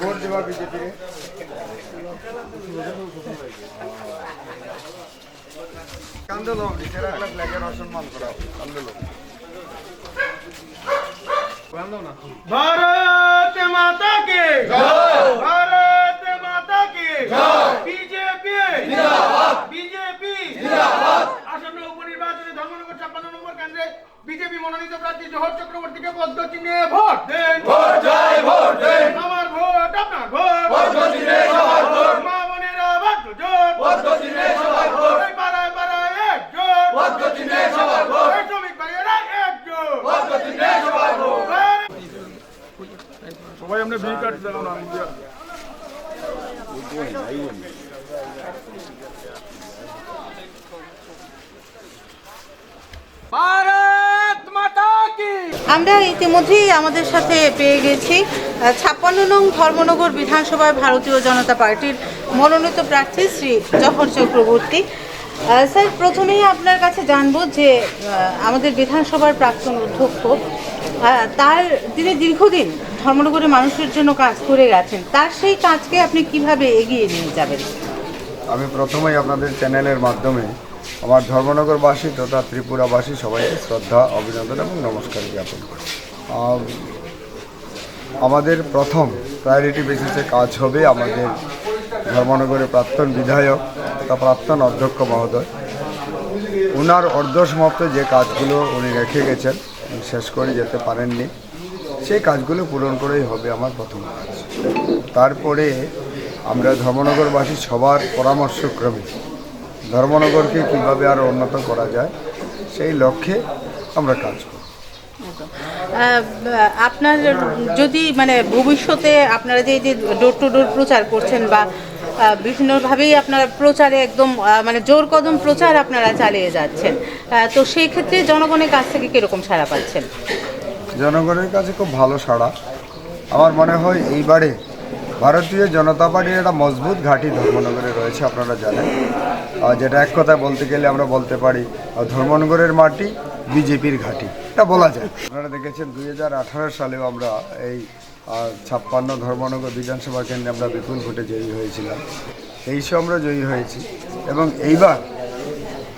Vote দেবা BJP আন্দোলন ফ্ল্যাগের অসম্মান করা আন্দোলন। भारत माता के भारत माता के बीजेपी बीजेपी আসন্ন উপনির্বাচনে ধর্মনগর 56 নম্বর কেন্দ্রে বিজেপি মনোনীত প্রার্থী জোহর চক্রবর্তীকে পদ্ম চিহ্নে ভোট দেন। ভোট চাই, ভোট দেন। আমার ভোট আপনার ভোট, পদ্ম চিহ্নে সবার ভোট। মা বোনেরা বাধ্য জোট, পদ্ম চিহ্নে সবার ভোট। এই পাড়ায় পাড়ায় একজোট, পদ্ম চিহ্নে সবার ভোট। এই শ্রমিক ভাইয়েরা একজোট, পদ্ম চিহ্নে সবার ভোট। সবাই আমরা ভি কার্ড দেবো না ভারত মাতা কি। আমরা ইতিমধ্যেই আমাদের সাথে পেয়ে গেছি 56 নং ধর্মনগর বিধানসভায় ভারতীয় জনতা পার্টির মনোনীত প্রার্থী শ্রী জহর চক্রবর্তী। স্যার, প্রথমেই আপনার কাছে জানবো যে আমাদের বিধানসভার প্রাক্তন অধ্যক্ষ তিনি দীর্ঘদিন ধর্মনগরের মানুষের জন্য কাজ করে গেছেন, তার সেই কাজকে আপনি কিভাবে এগিয়ে নিয়ে যাবেন? আমি প্রথমেই আপনাদের চ্যানেলের মাধ্যমে আমার ধর্মনগরবাসী তথা ত্রিপুরাবাসী সবাইকে শ্রদ্ধা, অভিনন্দন এবং নমস্কার জ্ঞাপন করি। আমাদের প্রথম প্রায়োরিটি বেসিসে কাজ হবে আমাদের ধর্মনগরের প্রাক্তন বিধায়ক তথা প্রাক্তন অধ্যক্ষ মহোদয়, ওনার অর্ধসমাপ্ত যে কাজগুলো উনি রেখে গেছেন, শেষ করে যেতে পারেননি, সেই কাজগুলো পূরণ করেই হবে আমার প্রথম কাজ। তারপরে আমরা ধর্মনগরবাসী সবার পরামর্শক্রমে ধর্মনগরকে কীভাবে আরও উন্নত করা যায় সেই লক্ষ্যে আমরা কাজ করি। আপনার যদি ভবিষ্যতে আপনারা যে ডোর টু ডোর প্রচার করছেন বা বিভিন্নভাবেই আপনারা প্রচারে একদম জোর কদম প্রচার আপনারা চালিয়ে যাচ্ছেন, তো সেই ক্ষেত্রে জনগণের কাছ থেকে কীরকম সাড়া পাচ্ছেন? জনগণের কাছে খুব ভালো সাড়া। আমার মনে হয় এইবারে ভারতীয় জনতা পার্টির একটা মজবুত ঘাঁটি ধর্মনগরে রয়েছে, আপনারা জানেন। যেটা এক কথায় বলতে গেলে আমরা বলতে পারি ধর্মনগরের মাটি বিজেপির ঘাঁটি, এটা বলা যায়। আপনারা দেখেছেন 2018 সালেও আমরা এই 56 ধর্মনগর বিধানসভা কেন্দ্রে আমরা বিপুল ভোটে জয়ী হয়েছিলাম, 23-এ আমরা জয়ী হয়েছি। এবং এইবার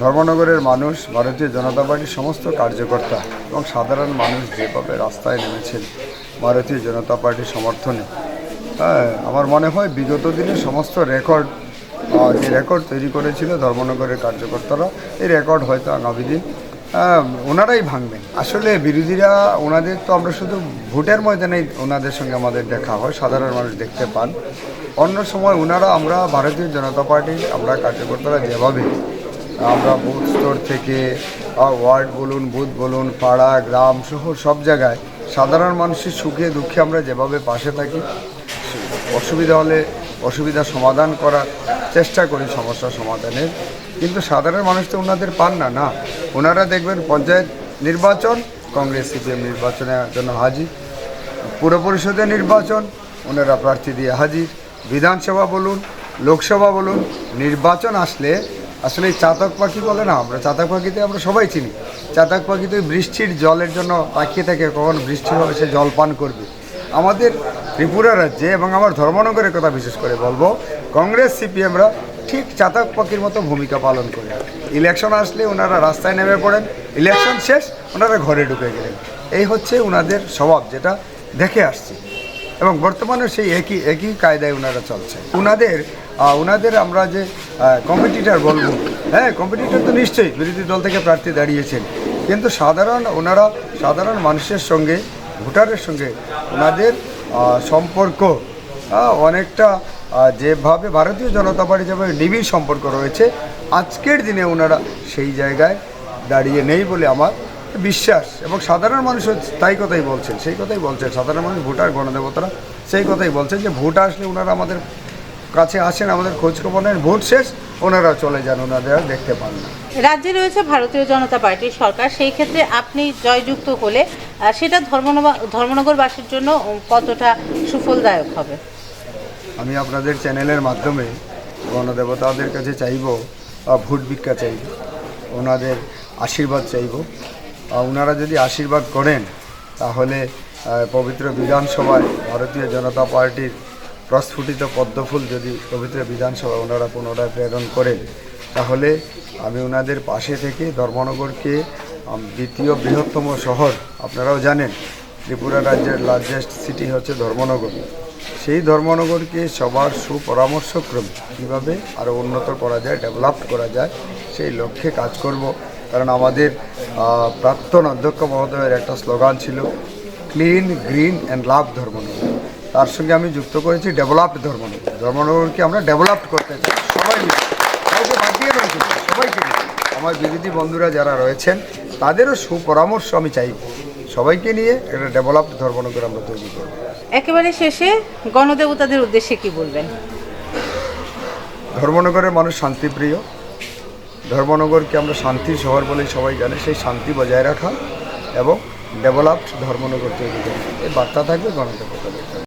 ধর্মনগরের মানুষ, ভারতীয় জনতা পার্টির সমস্ত কার্যকর্তা এবং সাধারণ মানুষ যেভাবে রাস্তায় নেমেছেন ভারতীয় জনতা পার্টির সমর্থনে, আমার মনে হয় বিগত দিনের সমস্ত রেকর্ড, যে রেকর্ড তৈরি করেছিল ধর্মনগরের কার্যকর্তারা, এই রেকর্ড হয়তো আগামী দিন ওনারাই ভাঙবেন। আসলে বিরোধীরা, ওনাদের তো আমরা শুধু ভোটের ময়দানে ওনাদের সঙ্গে আমাদের দেখা হয়, সাধারণ মানুষ দেখতে পান। অন্য সময় ওনারা, আমরা ভারতীয় জনতা পার্টির আমরা কার্যকর্তারা যেভাবে আমরা বুথ স্তর থেকে ওয়ার্ড বলুন, বুথ বলুন, পাড়া, গ্রাম, শহর সব জায়গায় সাধারণ মানুষের সুখে দুঃখে আমরা যেভাবে পাশে থাকি, অসুবিধা হলে অসুবিধা সমাধান করার চেষ্টা করি, সমস্যা সমাধানের। কিন্তু সাধারণ মানুষ তো ওনাদের পান না। ওনারা দেখবেন পঞ্চায়েত নির্বাচন, কংগ্রেস সিপিএম নির্বাচনের জন্য হাজির, পুর পরিষদের নির্বাচন ওনারা প্রার্থী দিয়ে হাজির, বিধানসভা বলুন, লোকসভা বলুন, নির্বাচন আসলে আসলে এই চাতক পাখি বলে না, আমরা চাতক পাখিতে আমরা সবাই চিনি। চাতক পাখি তো বৃষ্টির জলের জন্য তাকিয়ে থাকে কখন বৃষ্টি হবে, সে জল পান করবে। আমাদের ত্রিপুরা রাজ্যে এবং আমার ধর্মনগরের কথা বিশেষ করে বলবো, কংগ্রেস সিপিএমরা ঠিক চাতক পাখির মতো ভূমিকা পালন করে। ইলেকশন আসলে ওনারা রাস্তায় নেমে পড়েন, ইলেকশন শেষ ওনারা ঘরে ঢুকে গেলেন। এই হচ্ছে ওনাদের স্বভাব, যেটা দেখে আসছি এবং বর্তমানে সেই একই কায়দায় ওনারা চলছে। ওনাদের আমরা যে কম্পিটিটর বলবো, হ্যাঁ কম্পিটিটর তো নিশ্চয়ই বিরোধী দল থেকে প্রার্থী দাঁড়িয়েছেন, কিন্তু ওনারা সাধারণ মানুষের সঙ্গে, ভোটারের সঙ্গে ওনাদের সম্পর্ক অনেকটা যেভাবে ভারতীয় জনতা পার্টি যেভাবে নিবিড় সম্পর্ক রয়েছে, আজকের দিনে ওনারা সেই জায়গায় দাঁড়িয়ে নেই বলে আমার বিশ্বাস। এবং সাধারণ মানুষও সেই কথাই বলছেন, সাধারণ মানুষ, ভোটার, গণদেবতারা সেই কথাই বলছেন যে ভোট আসলে ওনারা আমাদের কাছে আসেন, আমাদের খোঁজখবর নেন, ভোট শেষ ওনারা চলে যান, ওনাদের আর দেখতে পান না। রাজ্যে রয়েছে ভারতীয় জনতা পার্টির সরকার, সেই ক্ষেত্রে আপনি জয়যুক্ত হলে সেটা ধর্মনগরবাসীর জন্য কতটা সুফলদায়ক হবে? আমি আপনাদের চ্যানেলের মাধ্যমে গণদেবতাদের কাছে চাইব, ভোট ভিক্ষা চাইব, ওনাদের আশীর্বাদ চাইব। ওনারা যদি আশীর্বাদ করেন তাহলে পবিত্র বিধানসভায় ভারতীয় জনতা পার্টির প্রস্ফুটিত পদ্মফুল যদি পবিত্র বিধানসভায় ওনারা পুনরায় প্রেরণ করেন, তাহলে আমি ওনাদের পাশে থেকে ধর্মনগরকে দ্বিতীয় বৃহত্তম শহর, আপনারাও জানেন ত্রিপুরা রাজ্যের লার্জেস্ট সিটি হচ্ছে ধর্মনগর, সেই ধর্মনগরকে সবার সুপরামর্শক্রমে কীভাবে আরও উন্নত করা যায়, ডেভেলপ করা যায়, সেই লক্ষ্যে কাজ করব। কারণ আমাদের প্রাক্তন অধ্যক্ষ মহোদয়ের একটা স্লোগান ছিল clean, green and love Dharmanagar. তার সঙ্গে আমি যুক্ত করেছি ডেভেলপড ধর্মনগর। ধর্মনগরকে আমরা ডেভেলপ করতে চাই, সবাই মিলে, কাউকে বাদ দিয়ে রয়েছে, সবাইকে নিয়ে। আমার বিরোধী বন্ধুরা যারা রয়েছেন তাদেরও সুপরামর্শ আমি চাইব, সবাইকে নিয়ে একটা ডেভেলপড ধর্মনগর আমরা তৈরি করব। একেবারে শেষে গণদেবতাদের উদ্দেশ্যে কি বলবেন? ধর্মনগরের মানুষ শান্তিপ্রিয়, ধর্মনগরকে আমরা শান্তির শহর বলেই সবাই জানে, সেই শান্তি বজায় রাখা এবং ডেভেলপড ধর্মনগর তৈরি করা, এই বার্তা থাকবে গণদেবতাদের।